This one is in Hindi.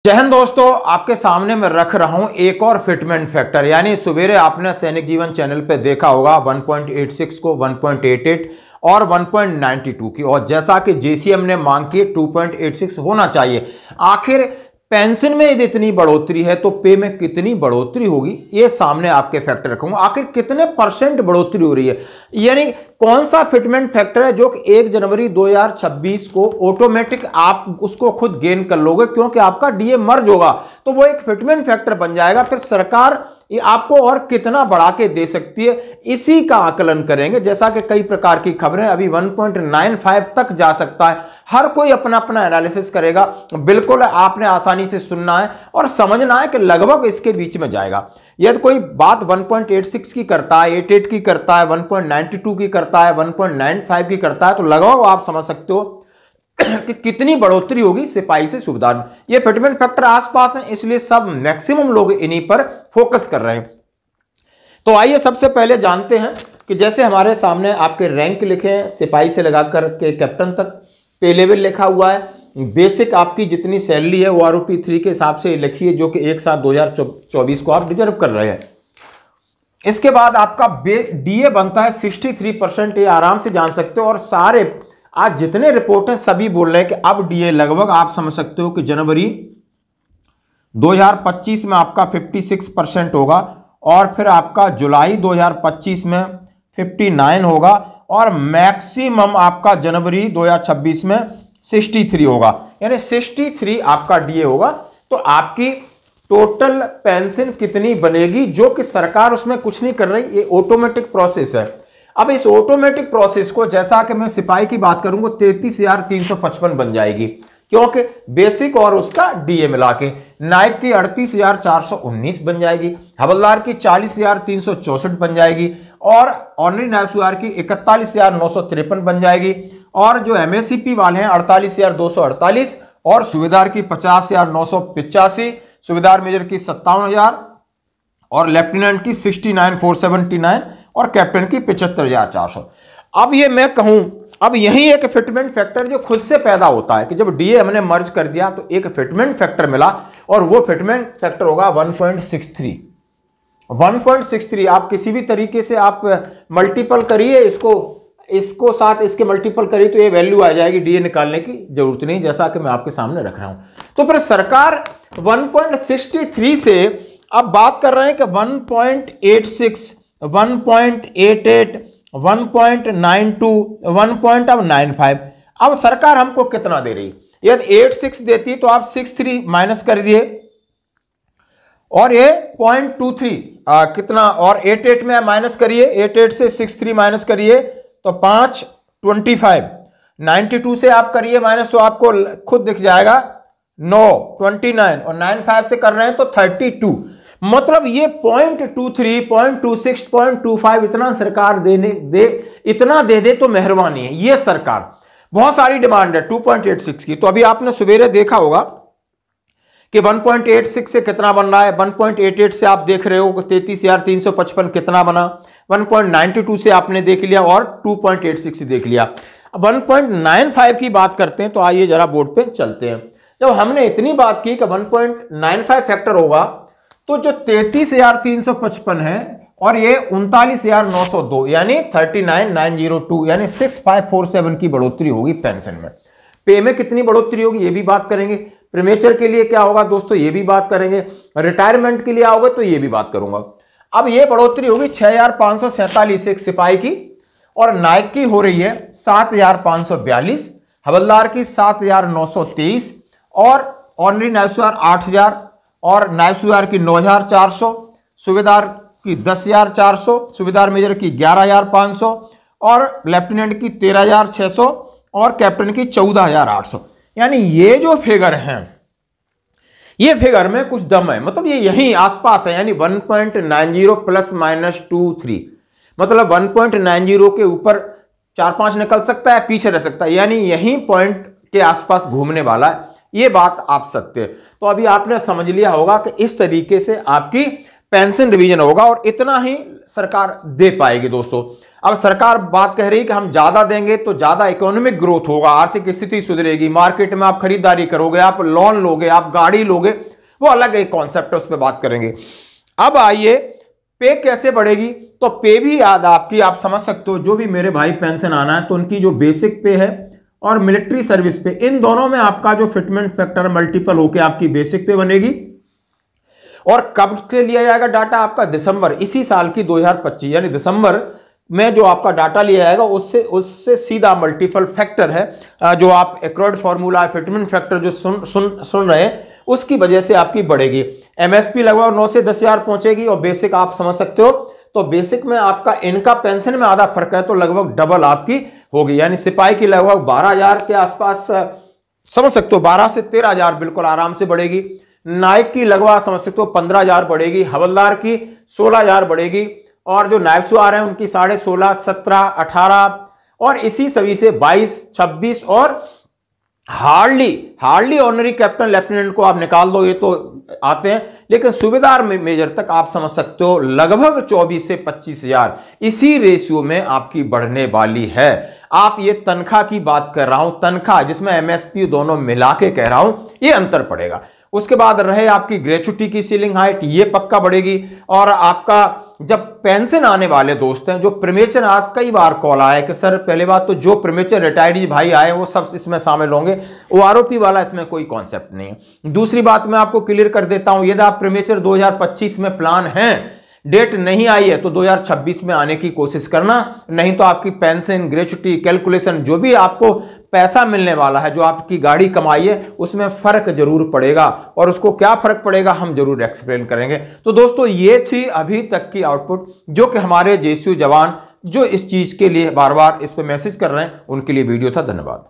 जय हिंद दोस्तों, आपके सामने मैं रख रहा हूं एक और फिटमेंट फैक्टर। यानी सवेरे आपने सैनिक जीवन चैनल पे देखा होगा 1.86 को 1.88 और 1.92 की, और जैसा कि जेसीएम ने मांग की 2.86 होना चाहिए। आखिर पेंशन में यदि इतनी बढ़ोतरी है तो पे में कितनी बढ़ोतरी होगी, ये सामने आपके फैक्टर रखूंगा। आखिर कितने परसेंट बढ़ोतरी हो रही है, यानी कौन सा फिटमेंट फैक्टर है जो कि 1 जनवरी 2026 को ऑटोमेटिक आप उसको खुद गेन कर लोगे, क्योंकि आपका डीए मर्ज होगा तो वो एक फिटमेंट फैक्टर बन जाएगा। फिर सरकार ये आपको और कितना बढ़ा के दे सकती है, इसी का आकलन करेंगे। जैसा कि कई प्रकार की खबरें, अभी 1.95 तक जा सकता है। हर कोई अपना अपना एनालिसिस करेगा। बिल्कुल आपने आसानी से सुनना है और समझना है कि लगभग इसके बीच में जाएगा। यदि कोई बात 1.86 की करता है, 88 की करता है, 1.92 की करता है, 1.95 की करता है, तो लगभग आप समझ सकते हो कि कितनी बढ़ोतरी होगी सिपाही से सूबेदार में। ये फिटमेंट फैक्टर आसपास है, इसलिए सब मैक्सिमम लोग इन्हीं पर फोकस कर रहे हैं। तो आइए सबसे पहले जानते हैं कि जैसे हमारे सामने आपके रैंक लिखे हैं, सिपाही से लगाकर के कैप्टन तक पे लेवल लिखा हुआ है। बेसिक आपकी जितनी सैलरी है वो आरओपी 3 के हिसाब से लिखी है, जो कि 1/7/2024 को आप डिजर्व कर रहे हैं। इसके बाद आपका डीए बनता है 63%, ये आराम से जान सकते हो। और सारे आज जितने रिपोर्ट हैं सभी बोल रहे हैं कि अब डीए लगभग आप समझ सकते हो कि जनवरी 2025 में आपका 56% होगा, और फिर आपका जुलाई 2025 में 59 होगा, और मैक्सिमम आपका जनवरी 2026 में 63 होगा, यानी 63 आपका डीए होगा। तो आपकी टोटल पेंशन कितनी बनेगी, जो कि सरकार उसमें कुछ नहीं कर रही, ये ऑटोमेटिक प्रोसेस है। अब इस ऑटोमेटिक प्रोसेस को, जैसा कि मैं सिपाही की बात करूंगा, 33,355 बन जाएगी, क्योंकि बेसिक और उसका डीए मिला के। नायक की 38,419 बन जाएगी, हवलदार की 40,364 बन जाएगी, और ऑनरी नायब सूबेदार की 41,953 बन जाएगी, और जो एमएससीपी वाले हैं 48,248, और सूबेदार की 50,985, सूबेदार मेजर की 57,000, और लेफ्टिनेंट की 69,479, और कैप्टन की 75,400। अब ये मैं कहूं, अब यही एक फिटमेंट फैक्टर जो खुद से पैदा होता है कि जब डीए हमने मर्ज कर दिया तो एक फिटमेंट फैक्टर मिला, और वो फिटमेंट फैक्टर होगा 1.63। 1.63 आप किसी भी तरीके से आप मल्टीपल करिए, इसको साथ इसके मल्टीपल करिए तो ये वैल्यू आ जाएगी। डीए निकालने की जरूरत नहीं, जैसा कि मैं आपके सामने रख रहा हूं। तो फिर सरकार 1.63 से अब बात कर रहे हैं कि 1.86, 1.88, 1.92, 1.95। अब सरकार हमको कितना दे रही, यदि 86 देती तो आप 63 माइनस कर दिए, और ये 0.23 कितना, और 88 में माइनस करिए, 88 से 63 माइनस करिए तो 525, 92 से आप करिए माइनस तो आपको खुद दिख जाएगा 9, 29, और 95 से कर रहे हैं तो 32। मतलब ये 0.23, 0.26, 0.25 इतना सरकार इतना दे दे तो मेहरबानी है। ये सरकार बहुत सारी डिमांड है 2.86 की। तो अभी आपने सवेरे देखा होगा कि 1.86 से कितना बन रहा है, 1.88 से आप देख रहे हो 33,355 कितना बना, 1.92 से आपने देख लिया, और 2.86 से देख लिया। अब 1.95 की बात करते हैं, तो आइए जरा बोर्ड पे चलते हैं। जब हमने इतनी बात की कि 1.95 फैक्टर होगा, तो जो 33,355 है और ये 39,902, यानी 39,902, यानी 6547 की बढ़ोतरी होगी पेंशन में। पे में कितनी बढ़ोतरी होगी ये भी बात करेंगे। प्रीमेचर के लिए क्या होगा दोस्तों, ये भी बात करेंगे। रिटायरमेंट के लिए आओगे तो ये भी बात करूंगा। अब ये बढ़ोतरी होगी 6,547 एक सिपाही की, और नायक की हो रही है 7,542, हवलदार की 7,923, और ऑनरी नायब सूबेदार 8,000, और नायब सूबेदार की 9,400, सूबेदार की 10,400, सूबेदार मेजर की 11,500, और लेफ्टिनेंट की 13,600, और कैप्टन की 14,800। यानी ये जो फिगर हैं, ये फिगर में कुछ दम है, मतलब ये यहीं आसपास है। यानी 1.90 प्लस माइनस 2-3, मतलब 1.90 के ऊपर 4-5 निकल सकता है, पीछे रह सकता है, यानी यहीं पॉइंट के आसपास घूमने वाला है। ये बात आप सत्य। तो अभी आपने समझ लिया होगा कि इस तरीके से आपकी पेंशन रिवीजन होगा, और इतना ही सरकार दे पाएगी दोस्तों। अब सरकार बात कह रही है कि हम ज्यादा देंगे तो ज्यादा इकोनॉमिक ग्रोथ होगा, आर्थिक स्थिति सुधरेगी, मार्केट में आप खरीदारी करोगे, आप लोन लोगे, आप गाड़ी लोगे, वो अलग एक कॉन्सेप्ट है, उस पर बात करेंगे। अब आइए पे कैसे बढ़ेगी, तो पे भी याद आपकी, आप समझ सकते हो जो भी मेरे भाई पेंशन आना है तो उनकी जो बेसिक पे है और मिलिट्री सर्विस पे, इन दोनों में आपका जो फिटमेंट फैक्टर मल्टीपल होकर आपकी बेसिक पे बनेगी। और कब से लिया जाएगा डाटा, आपका दिसंबर इसी साल की 2025 यानी दिसंबर में जो आपका डाटा लिया जाएगा उससे सीधा मल्टीपल फैक्टर है जो आप एक्रोड फॉर्मूला फिटमेंट फैक्टर जो सुन रहे हैं उसकी वजह से आपकी बढ़ेगी। एमएसपी लगभग 9 से 10 हजार पहुंचेगी और बेसिक आप समझ सकते हो, तो बेसिक में आपका इनका पेंशन में आधा फर्क है तो लगभग डबल आपकी होगी, यानी सिपाही की लगभग 12,000 के आसपास समझ सकते हो, 12 से 13,000 बिल्कुल आराम से बढ़ेगी। नायक की लगभग समझ सकते हो 15,000 बढ़ेगी, हवलदार की 16,000 बढ़ेगी, और जो नायब सुआर हैं उनकी 16.5, 17, 18 और इसी सभी से 22, 26 और हार्डली ऑनरी कैप्टन लेफ्टिनेंट को आप निकाल दो, ये तो आते हैं, लेकिन सूबेदार मेजर तक आप समझ सकते हो लगभग 24 से 25,000 इसी रेशियो में आपकी बढ़ने वाली है। आप ये तनख्वाह की बात कर रहा हूं, तनख्वाह जिसमें एमएसपी दोनों मिला के कह रहा हूं, ये अंतर पड़ेगा। उसके बाद रहे आपकी ग्रेचुटी की सीलिंग हाइट, ये पक्का बढ़ेगी। और आपका जब पेंशन आने वाले दोस्त हैं, जो प्रीमेचर, आज कई बार कॉल आया कि सर पहले बात तो जो प्रीमेचर रिटायर्ड भाई आए वो सब इसमें शामिल होंगे, वो आरओपी वाला इसमें कोई कॉन्सेप्ट नहीं है। दूसरी बात मैं आपको क्लियर कर देता हूं, यदि आप प्रीमेचर 2025 में प्लान है, डेट नहीं आई है तो 2026 में आने की कोशिश करना, नहीं तो आपकी पेंशन, ग्रेचुटी, कैलकुलेशन जो भी आपको पैसा मिलने वाला है, जो आपकी गाड़ी कमाई है, उसमें फर्क जरूर पड़ेगा, और उसको क्या फर्क पड़ेगा हम जरूर एक्सप्लेन करेंगे। तो दोस्तों ये थी अभी तक की आउटपुट, जो कि हमारे जेएसयू जवान जो इस चीज के लिए बार बार इस पे मैसेज कर रहे हैं उनके लिए वीडियो था। धन्यवाद।